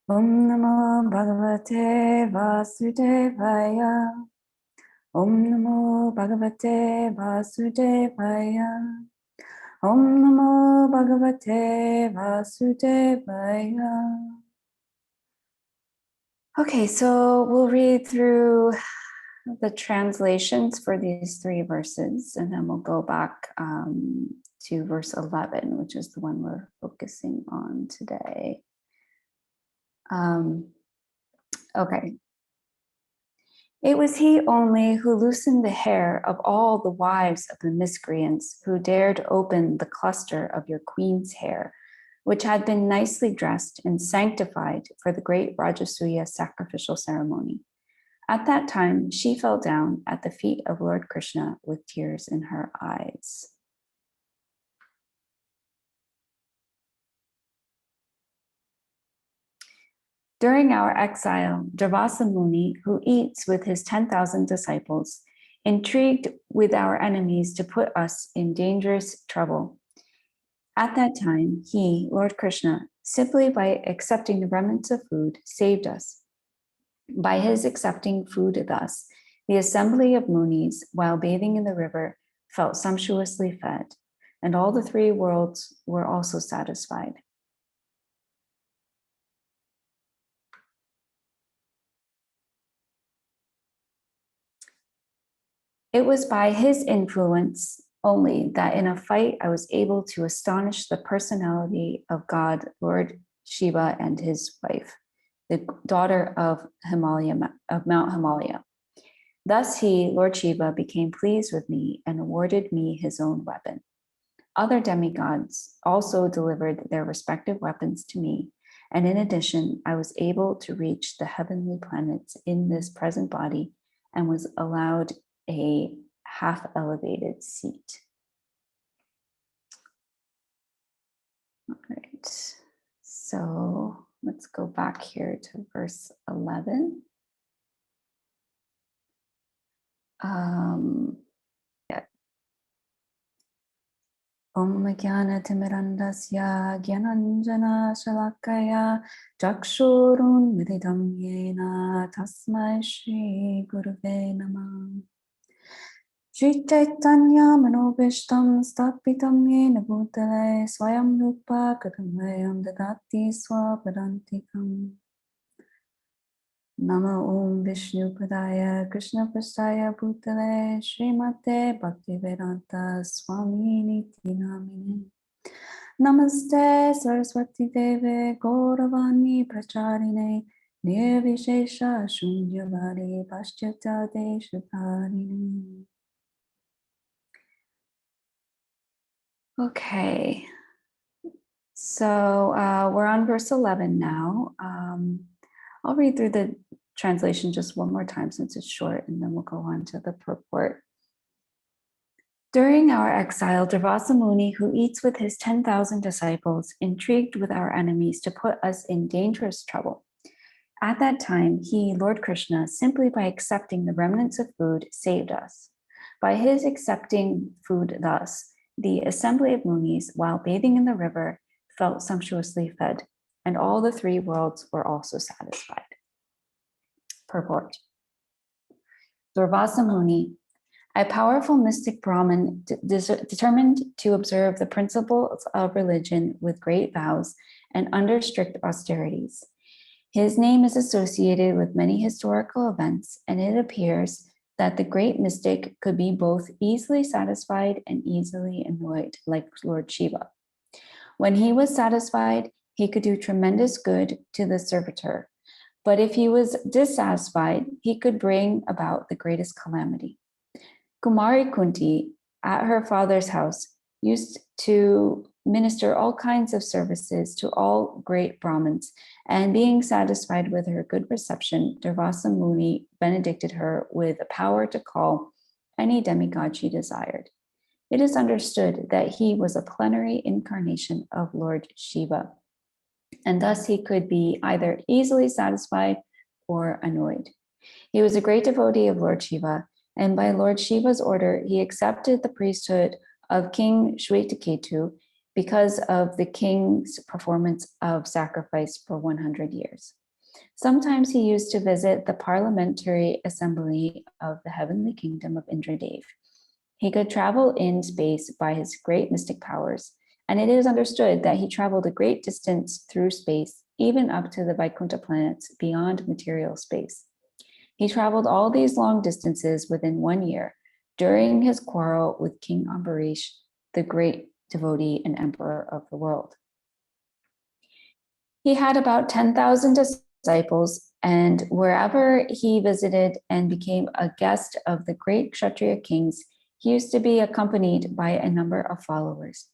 Om Namo Bhagavate Vasudevaya. Om Namo Bhagavate Vasudevaya. Om Namo Bhagavate Vasudevaya. Okay, so we'll read through the translations for these three verses, and then we'll go back to verse 11, which is the one we're focusing on today. Okay. It was he only who loosened the hair of all the wives of the miscreants who dared open the cluster of your queen's hair, which had been nicely dressed and sanctified for the great Rājasūya sacrificial ceremony. At that time, she fell down at the feet of Lord Kṛṣṇa with tears in her eyes. During our exile, Durvāsā Muni, who eats with his 10,000 disciples, intrigued with our enemies to put us in dangerous trouble. At that time, he, Lord Kṛṣṇa, simply by accepting the remnants of food, saved us. By his accepting food thus, the assembly of munis, while bathing in the river, felt sumptuously fed, and all the three worlds were also satisfied. It was by his influence only that in a fight I was able to astonish the personality of God, Lord Shiva, and his wife, the daughter of Mount Himalaya. Thus he, Lord Shiva, became pleased with me and awarded me his own weapon. Other demigods also delivered their respective weapons to me, and in addition, I was able to reach the heavenly planets in this present body and was allowed a half-elevated seat. All right, so let's go back here to verse 11. Om Jnana Timirandasya Gyananjana Shalakaya Chakshurun Vididam Yena Tasmai Shri Guruve Namah. Shri Chaitanya Manobishtam Stapitam Yena Bhutale Swayam Rupa Kadamvayam Dadati Swapadantikam. Nama Om Vishnu Padaya Krishna Prasthaya Bhutale Srimate Bhaktivedanta Swami Niti Namine. Namaste Saraswati Deve Gauravani Pracharine Nirvishesha Shunyavadi Paschata Deshatarine. Okay, so we're on verse 11 now. I'll read through the translation just one more time since it's short, and then we'll go on to the purport. During our exile, Durvāsā Muni, who eats with his 10,000 disciples, intrigued with our enemies to put us in dangerous trouble. At that time, he, Lord Kṛṣṇa, simply by accepting the remnants of food, saved us. By his accepting food thus, the assembly of munis, while bathing in the river, felt sumptuously fed, and all the three worlds were also satisfied. Purport. Durvāsā Muni, a powerful mystic Brahmin determined to observe the principles of religion with great vows and under strict austerities. His name is associated with many historical events, and it appears that the great mystic could be both easily satisfied and easily annoyed, like Lord Shiva. When he was satisfied, he could do tremendous good to the servitor, but if he was dissatisfied, he could bring about the greatest calamity. Kumari Kunti, at her father's house, used to minister all kinds of services to all great Brahmins, and being satisfied with her good reception, Durvāsā Muni benedicted her with a power to call any demigod she desired. It is understood that he was a plenary incarnation of Lord Shiva, and thus he could be either easily satisfied or annoyed. He was a great devotee of Lord Shiva, and by Lord Shiva's order, he accepted the priesthood of King Shwetaketu, because of the king's performance of sacrifice for 100 years. Sometimes he used to visit the parliamentary assembly of the heavenly kingdom of Indradev. He could travel in space by his great mystic powers, and it is understood that he traveled a great distance through space, even up to the Vaikuntha planets beyond material space. He traveled all these long distances within 1 year during his quarrel with King Ambarish, the great devotee and emperor of the world. He had about 10,000 disciples, and wherever he visited and became a guest of the great Kshatriya kings, he used to be accompanied by a number of followers.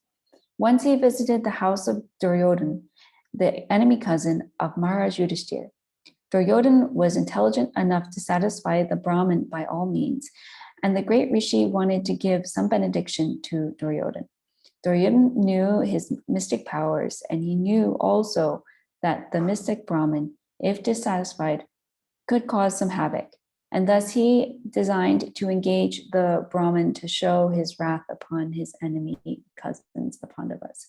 Once he visited the house of Duryodhana, the enemy cousin of Maharaj Yudhishthira. Duryodhana was intelligent enough to satisfy the Brahmin by all means, and the great Rishi wanted to give some benediction to Duryodhana. Duryodhana knew his mystic powers, and he knew also that the mystic Brahmin, if dissatisfied, could cause some havoc, and thus he designed to engage the Brahmin to show his wrath upon his enemy cousins, the Pandavas.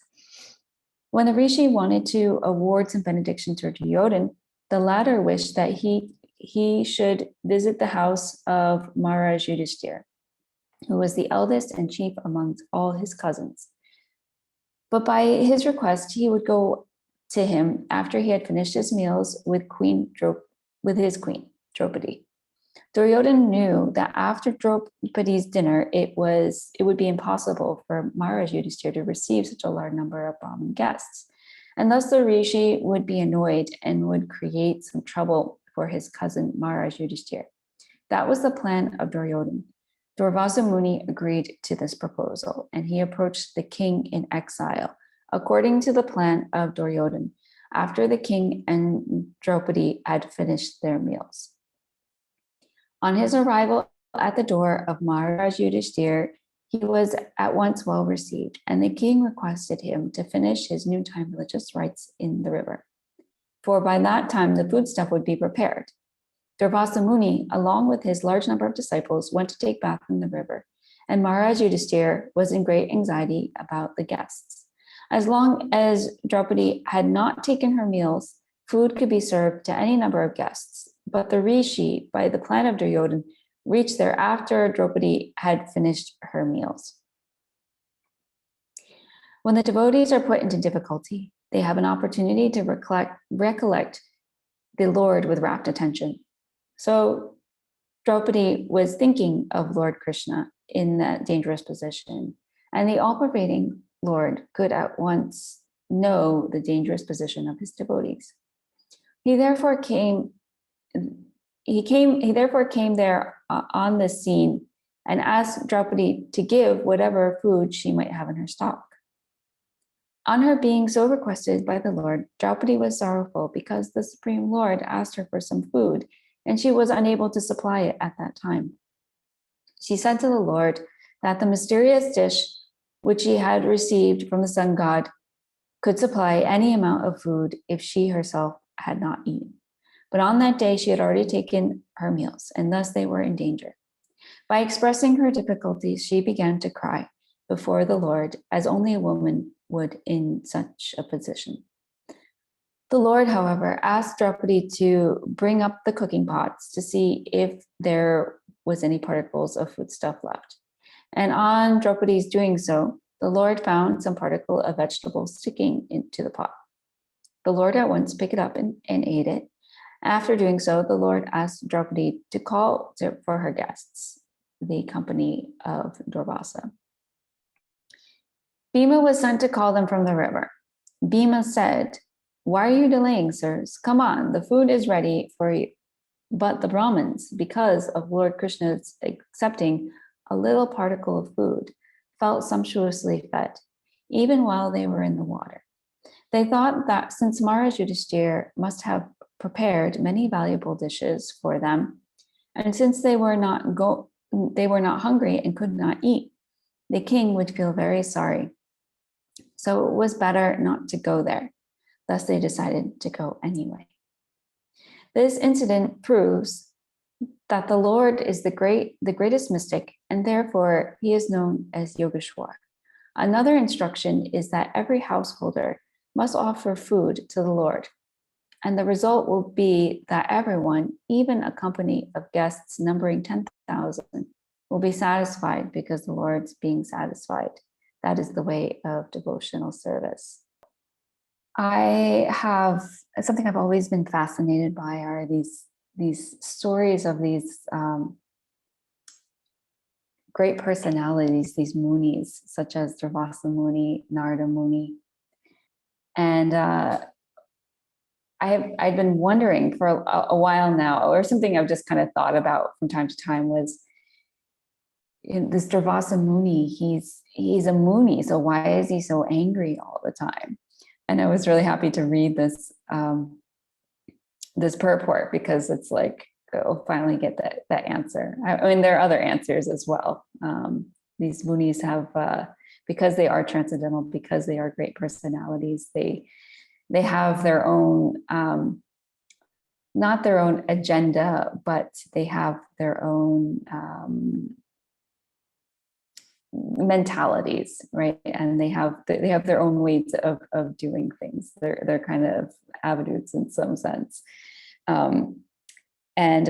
When the Rishi wanted to award some benediction to Duryodhana, the latter wished that he should visit the house of Maharaj Yudhishthira, who was the eldest and chief amongst all his cousins. But by his request, he would go to him after he had finished his meals with his queen, Draupadi. Duryodhana knew that after Draupadi's dinner, it would be impossible for Maharaj Yudhishthira to receive such a large number of Brahmin guests. And thus the Rishi would be annoyed and would create some trouble for his cousin Maharaj Yudhishthira. That was the plan of Duryodhana. Durvāsā Muni agreed to this proposal, and he approached the king in exile, according to the plan of Duryodhana, after the king and Draupadi had finished their meals. On his arrival at the door of Maharaj Yudhishthira, he was at once well received, and the king requested him to finish his noontime religious rites in the river, for by that time the foodstuff would be prepared. Durvāsā Muni, along with his large number of disciples, went to take bath in the river, and Maharaj Yudhishthira was in great anxiety about the guests. As long as Draupadi had not taken her meals, food could be served to any number of guests, but the Rishi, by the plan of Duryodhana, reached there after Draupadi had finished her meals. When the devotees are put into difficulty, they have an opportunity to recollect the Lord with rapt attention. So Draupadi was thinking of Lord Kṛṣṇa in that dangerous position, and the all-pervading Lord could at once know the dangerous position of his devotees. He therefore came there on the scene and asked Draupadi to give whatever food she might have in her stock. On her being so requested by the Lord, Draupadi was sorrowful because the Supreme Lord asked her for some food, and she was unable to supply it at that time. She said to the Lord that the mysterious dish which she had received from the sun god could supply any amount of food if she herself had not eaten. But on that day, she had already taken her meals, and thus they were in danger. By expressing her difficulties, she began to cry before the Lord, as only a woman would in such a position. The Lord, however, asked Draupadi to bring up the cooking pots to see if there was any particles of foodstuff left. And on Draupadi's doing so, the Lord found some particle of vegetable sticking into the pot. The Lord at once picked it up and ate it. After doing so, the Lord asked Draupadi to call for her guests, the company of Durvāsā. Bhima was sent to call them from the river. Bhima said, "Why are you delaying, sirs? Come on, the food is ready for you." But the Brahmins, because of Lord Kṛṣṇa's accepting a little particle of food, felt sumptuously fed, even while they were in the water. They thought that since Maharaj Yudhishthira must have prepared many valuable dishes for them, and since they were not hungry and could not eat, the king would feel very sorry. So it was better not to go there. Thus they decided to go anyway. This incident proves that the Lord is the greatest mystic, and therefore he is known as Yogeshwar. Another instruction is that every householder must offer food to the Lord. And the result will be that everyone, even a company of guests numbering 10,000, will be satisfied because the Lord's being satisfied. That is the way of devotional service. I have something I've always been fascinated by are these stories of these great personalities, these munis, such as Durvāsā Muni, Narada Muni. And I've been wondering for a while now, or something I've just kind of thought about from time to time was, this Durvāsā Muni, he's a Muni, so why is he so angry all the time? And I was really happy to read this this purport, because it's like, oh, finally get that answer. I mean, there are other answers as well. These Munis have, because they are transcendental, because they are great personalities, they have their own, not their own agenda, but they have their own mentalities, right? And they have their own ways of doing things. They're kind of avadhuts in some sense. And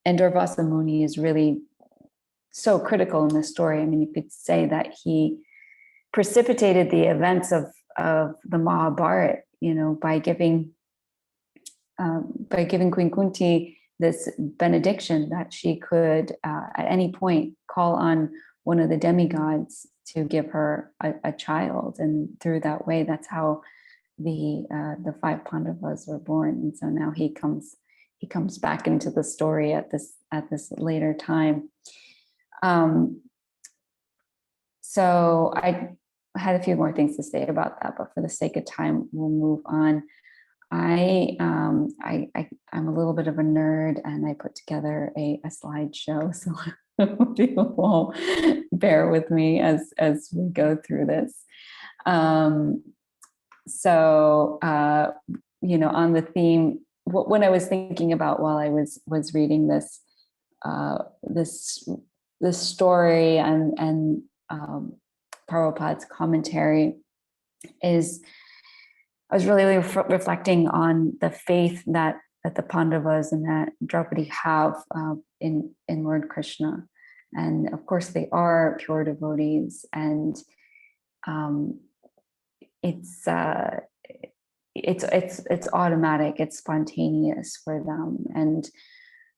Durvāsā Muni is really so critical in this story. I mean, you could say that he precipitated the events of the Mahabharata, by giving Queen Kunti this benediction that she could at any point call on one of the demigods to give her a child, and through that way, that's how the 5 Pandavas were born. And so now he comes back into the story at this later time. So I had a few more things to say about that, but for the sake of time, we'll move on. I'm a little bit of a nerd, and I put together a slideshow, so people will bear with me as we go through this. So on the theme, what I was thinking about while I was reading this story and Prabhupada's commentary is, I was really reflecting on the faith that the Pandavas and that Draupadi have in Lord Krishna. And of course they are pure devotees, and it's automatic, it's spontaneous for them. And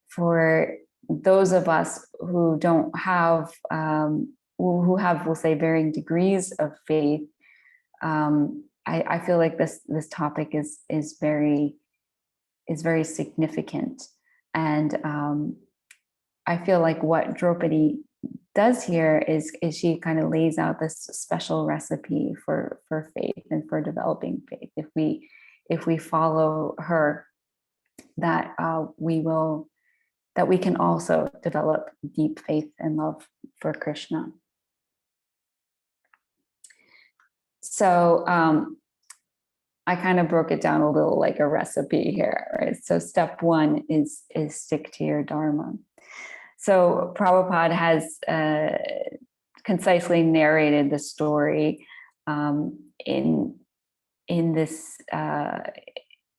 for those of us who don't have, who have, we'll say, varying degrees of faith, I feel like this topic is very significant. And I feel like what Draupadi does here is she kind of lays out this special recipe for faith and for developing faith. If we follow her, that we can also develop deep faith and love for Krishna. So I kind of broke it down a little like a recipe here, right? So step 1 is stick to your dharma. So Prabhupada has concisely narrated the story in this,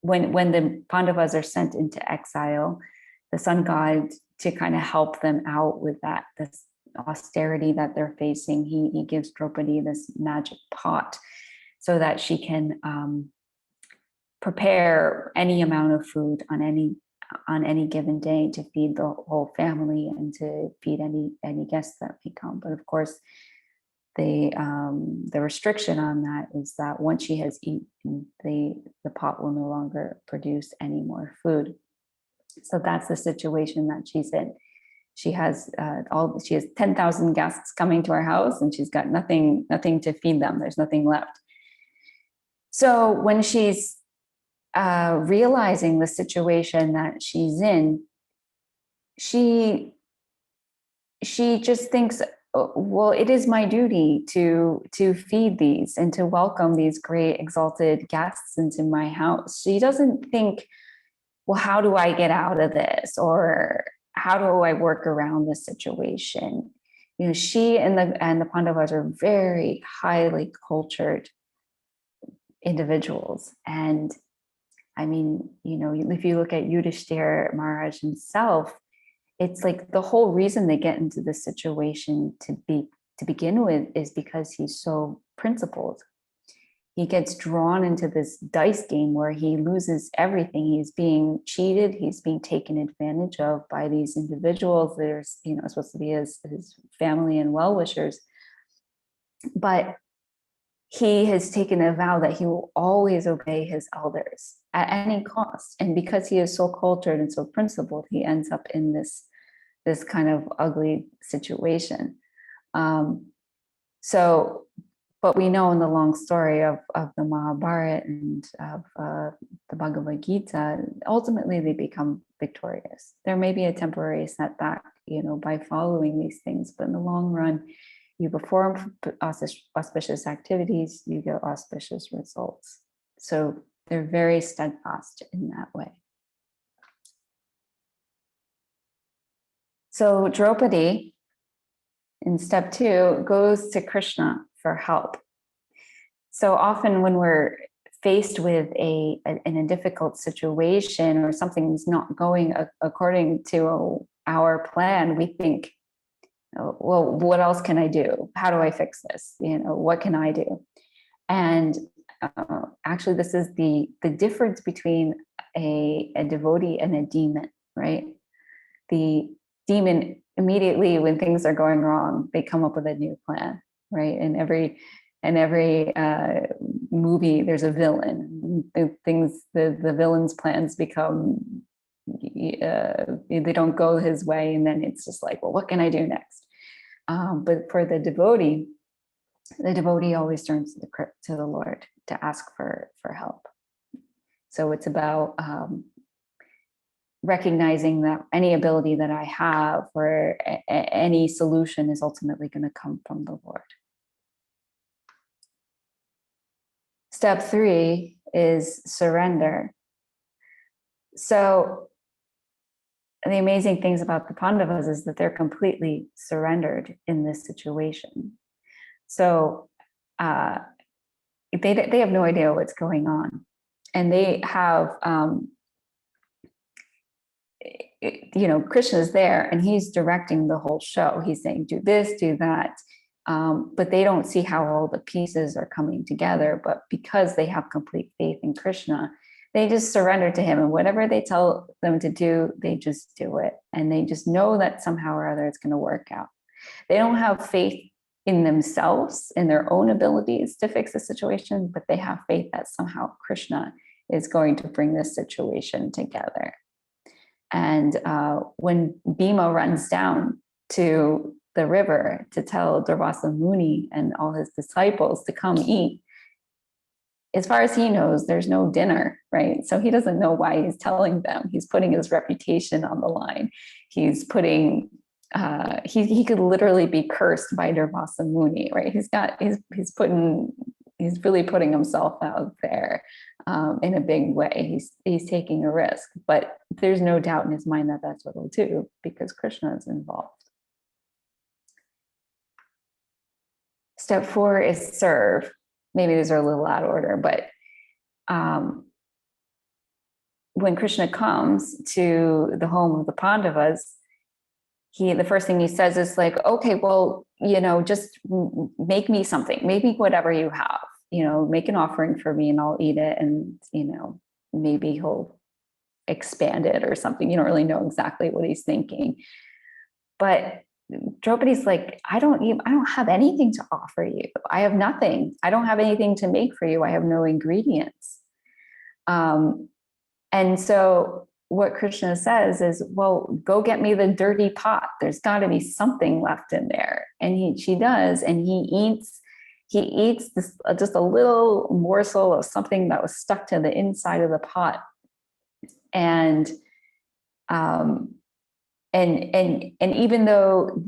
when the Pandavas are sent into exile, the sun god, to kind of help them out with this austerity that they're facing, he gives Draupadi this magic pot so that she can prepare any amount of food on any given day to feed the whole family and to feed any guests that may come. But of course, the restriction on that is that once she has eaten, the pot will no longer produce any more food. So that's the situation that she's in. She has 10,000 guests coming to our house, and she's got nothing to feed them. There's nothing left. So when she's realizing the situation that she's in, she just thinks, well, it is my duty to feed these and to welcome these great exalted guests into my house. She doesn't think, well, how do I get out of this, or how do I work around this situation? she and the Pandavas are very highly cultured individuals. And I mean, if you look at Yudhishthira Maharaj himself, it's like the whole reason they get into this situation to begin with is because he's so principled. He gets drawn into this dice game where he loses everything. He's being cheated. He's being taken advantage of by these individuals that are, supposed to be his family and well-wishers. But he has taken a vow that he will always obey his elders at any cost. And because he is so cultured and so principled, he ends up in this kind of ugly situation. But we know in the long story of the Mahabharata and of the Bhagavad Gita, ultimately they become victorious. There may be a temporary setback, by following these things, but in the long run, you perform auspicious activities, you get auspicious results. So they're very steadfast in that way. So Draupadi, in step 2, goes to Krishna for help. So often when we're faced with in a difficult situation or something's not going according to our plan, we think, well, what else can I do? How do I fix this? What can I do? And actually, this is the difference between a devotee and a demon, right? The demon, immediately when things are going wrong, they come up with a new plan, right? In every movie, there's a villain. The villain's plans become, they don't go his way, and then it's just like, well, what can I do next? But for the devotee always turns to the Lord to ask for help. So it's about recognizing that any ability that I have or any solution is ultimately going to come from the Lord. Step 3 is surrender. So the amazing things about the Pandavas is that they're completely surrendered in this situation. So they have no idea what's going on, and they have Krishna's there and he's directing the whole show. He's saying, do this, do that. But they don't see how all the pieces are coming together. But because they have complete faith in Krishna, they just surrender to him. And whatever they tell them to do, they just do it. And they just know that somehow or other it's going to work out. They don't have faith in themselves, in their own abilities to fix the situation, but they have faith that somehow Krishna is going to bring this situation together. And when Bhima runs down to the river to tell Durvāsā Muni and all his disciples to come eat, as far as he knows, there's no dinner, right? So he doesn't know why he's telling them. He's putting his reputation on the line. He's putting, he could literally be cursed by Durvāsā Muni, right? He's really putting himself out there in a big way. He's taking a risk, but there's no doubt in his mind that that's what he'll do because Krishna is involved. Step 4 is serve. Maybe these are a little out of order, but when Krishna comes to the home of the Pandavas, the first thing he says is like, okay, well, just make me something, maybe whatever you have, make an offering for me and I'll eat it. And, maybe he'll expand it or something. You don't really know exactly what he's thinking. But Draupadi's like, I don't have anything to offer you. I have nothing. I don't have anything to make for you. I have no ingredients. And so what Krishna says is, well, go get me the dirty pot. There's got to be something left in there. And she does, and he eats this, just a little morsel of something that was stuck to the inside of the pot. And even though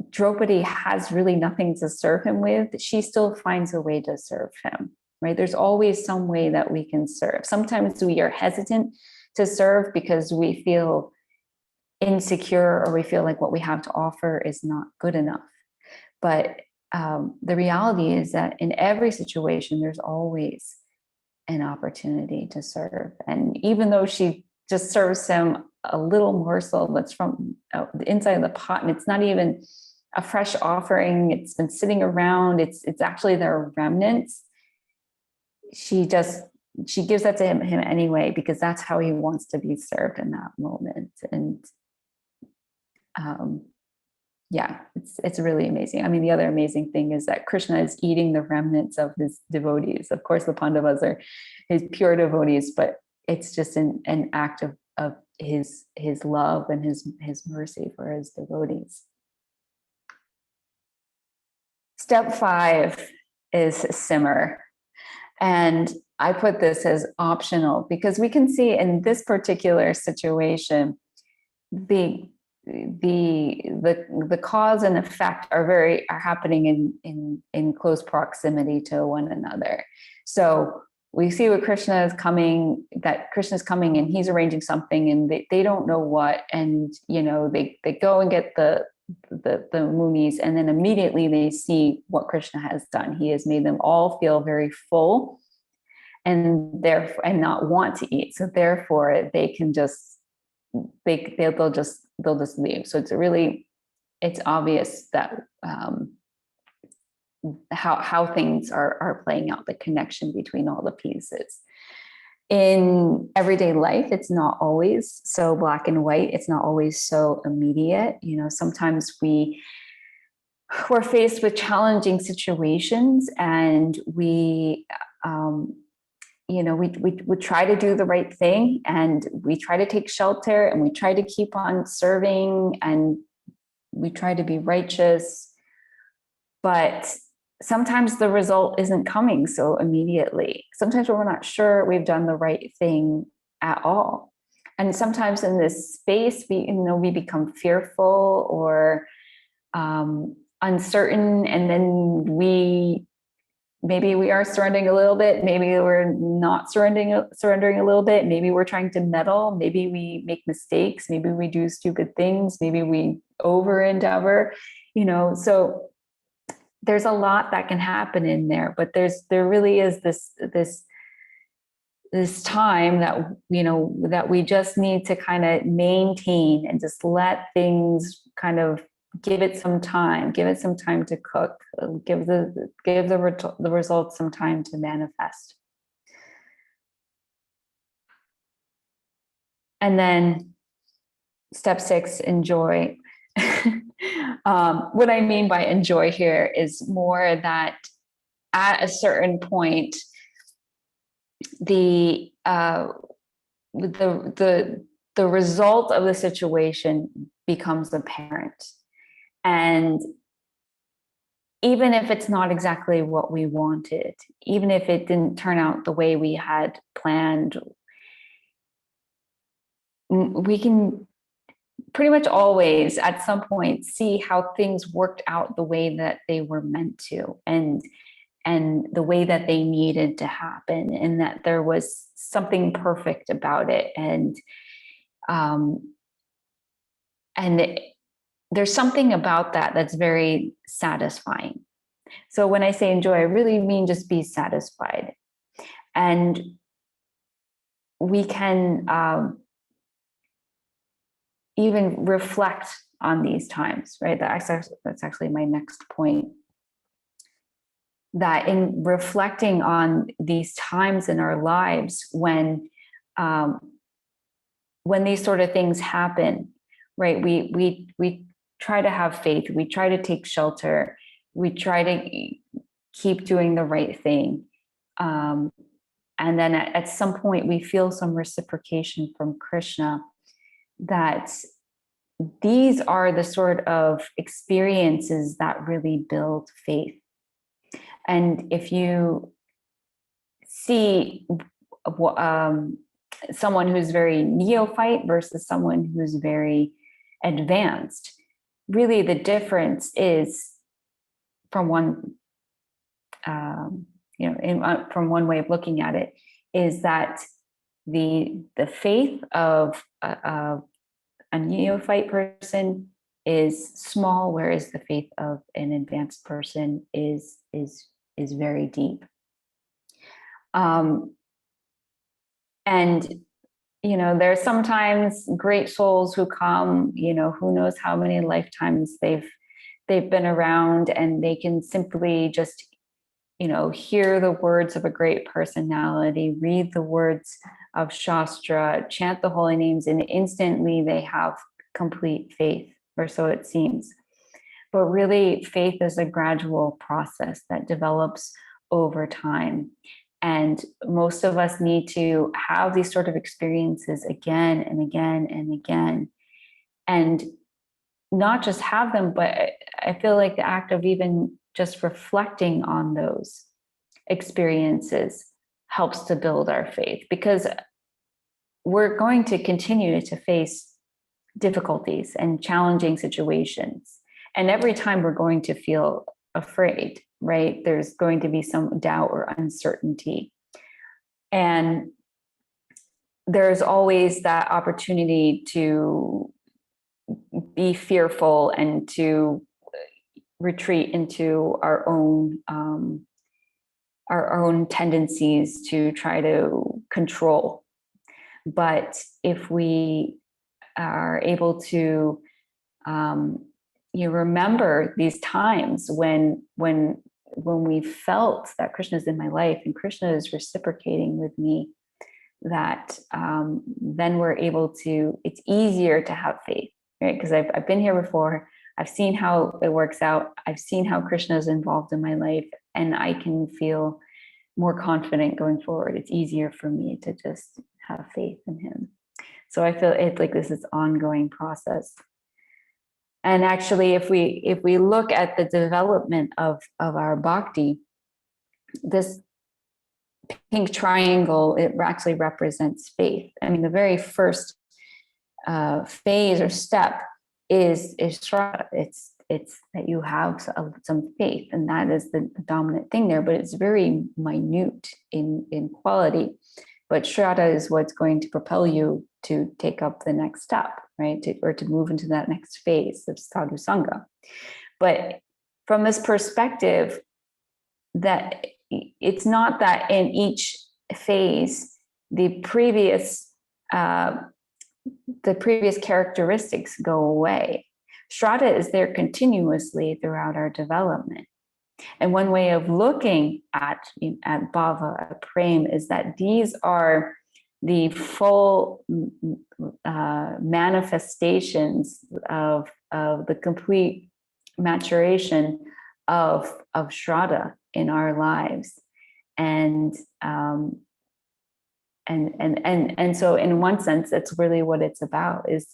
Draupadi has really nothing to serve him with, she still finds a way to serve him, right? There's always some way that we can serve. Sometimes we are hesitant to serve because we feel insecure, or we feel like what we have to offer is not good enough. But the reality is that in every situation, there's always an opportunity to serve. And even though she just serves him a little morsel that's from the inside of the pot, and it's not even a fresh offering, it's been sitting around, it's actually their remnants, she gives that to him anyway, because that's how he wants to be served in that moment. And yeah, it's really amazing. I mean, the other amazing thing is that Krishna is eating the remnants of his devotees. Of course, the Pandavas are his pure devotees, but it's just an act of his love and his mercy for his devotees. Step 5 is simmer. And I put this as optional because we can see in this particular situation, the cause and effect are happening in close proximity to one another. So we see what Krishna is coming and he's arranging something, and they don't know what, and they go and get the munis, and then immediately they see what Krishna has done. He has made them all feel very full and not want to eat. So therefore they can they'll just leave. So it's obvious that how things are playing out, the connection between all the pieces. In everyday life, it's not always so black and white. It's not always so immediate. Sometimes we're faced with challenging situations, and we try to do the right thing, and we try to take shelter, and we try to keep on serving, and we try to be righteous. But sometimes the result isn't coming so immediately. Sometimes we're not sure we've done the right thing at all. And sometimes in this space, we become fearful or uncertain, and then maybe we are surrendering a little bit, maybe we're not surrendering a little bit, maybe we're trying to meddle, maybe we make mistakes, maybe we do stupid things, maybe we over endeavor, so there's a lot that can happen in there. But there really is this time that that we just need to kind of maintain and just let things kind of give it some time to cook, give the results some time to manifest. And then step 6, enjoy. What I mean by enjoy here is more that at a certain point, the result of the situation becomes apparent. And even if it's not exactly what we wanted, even if it didn't turn out the way we had planned, we can pretty much always at some point see how things worked out the way that they were meant to, and the way that they needed to happen, and that there was something perfect about it. And there's something about that that's very satisfying. So when I say enjoy, I really mean just be satisfied. And we can even reflect on these times, right? That's actually my next point. That in reflecting on these times in our lives when these sort of things happen, right? We try to have faith, we try to take shelter, we try to keep doing the right thing. And then at some point we feel some reciprocation from Krishna, that these are the sort of experiences that really build faith. And if you see someone who's very neophyte versus someone who's very advanced, really the difference is from one from one way of looking at it, is that the faith of a neophyte person is small, whereas the faith of an advanced person is very deep. And there are sometimes great souls who come, who knows how many lifetimes they've been around, and they can simply just, hear the words of a great personality, read the words of Shastra, chant the holy names, and instantly they have complete faith, or so it seems. But really, faith is a gradual process that develops over time. And most of us need to have these sort of experiences again and again and again. And not just have them, but I feel like the act of even just reflecting on those experiences helps to build our faith, because we're going to continue to face difficulties and challenging situations. And every time we're going to feel afraid, right? There's going to be some doubt or uncertainty. And there's always that opportunity to be fearful and to retreat into our own tendencies to try to control. But if we are able to you remember these times when we felt that Krishna is in my life and Krishna is reciprocating with me, that then we're able to, it's easier to have faith, right? Because I've been here before. I've seen how it works out. I've seen how Krishna is involved in my life, and I can feel more confident going forward. It's easier for me to just have faith in him. So I feel it's like this is ongoing process. And actually, if we look at the development of our bhakti, this pink triangle, it actually represents faith. I mean, the very first phase or step is shraddha. It's that you have some faith, and that is the dominant thing there. But it's very minute in quality. But shraddha is what's going to propel you to take up the next step, right? Or to move into that next phase of sadhu sangha. But from this perspective, that it's not that in each phase the previous characteristics go away. Shraddha is there continuously throughout our development. And one way of looking at bhava, at prem, is that these are the full manifestations of the complete maturation of shraddha in our lives. And so in one sense, that's really what it's about, is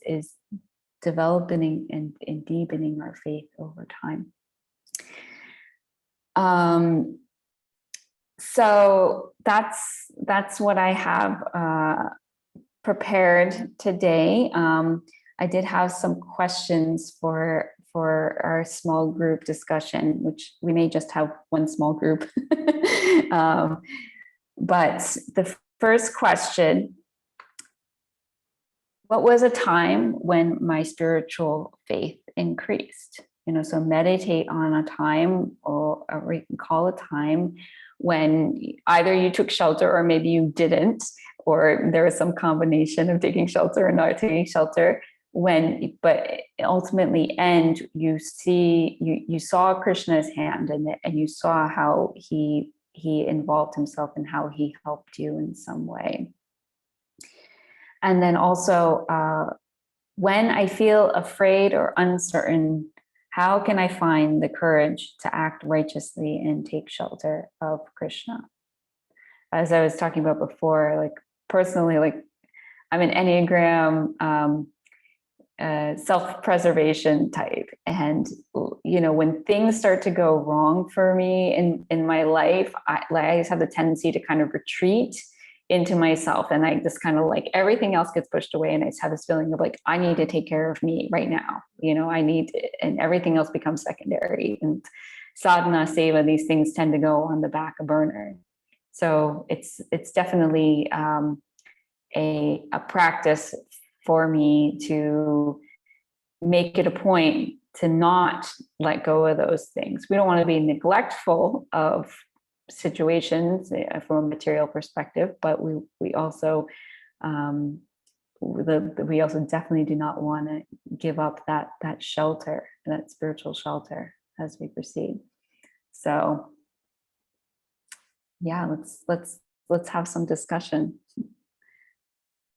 developing and deepening our faith over time. So that's what I have prepared today. I did have some questions for our small group discussion, which we may just have one small group. But the first question: what was a time when my spiritual faith increased? So meditate on a time, or recall a time when either you took shelter or maybe you didn't, or there was some combination of taking shelter and not taking shelter. But ultimately, you saw Krishna's hand, and you saw how he involved himself and how he helped you in some way. And then also, when I feel afraid or uncertain, how can I find the courage to act righteously and take shelter of Krishna? As I was talking about before, like personally, like I'm an Enneagram self-preservation type. And, when things start to go wrong for me in my life, I just have the tendency to kind of retreat into myself, and I just kind of like everything else gets pushed away, and I just have this feeling of like, I need to take care of me right now. And everything else becomes secondary, and sadhana, seva, these things tend to go on the back burner. So it's definitely a practice for me to make it a point to not let go of those things. We don't want to be neglectful of situations from a material perspective, but we also definitely do not want to give up that shelter, that spiritual shelter as we proceed. So yeah, let's have some discussion.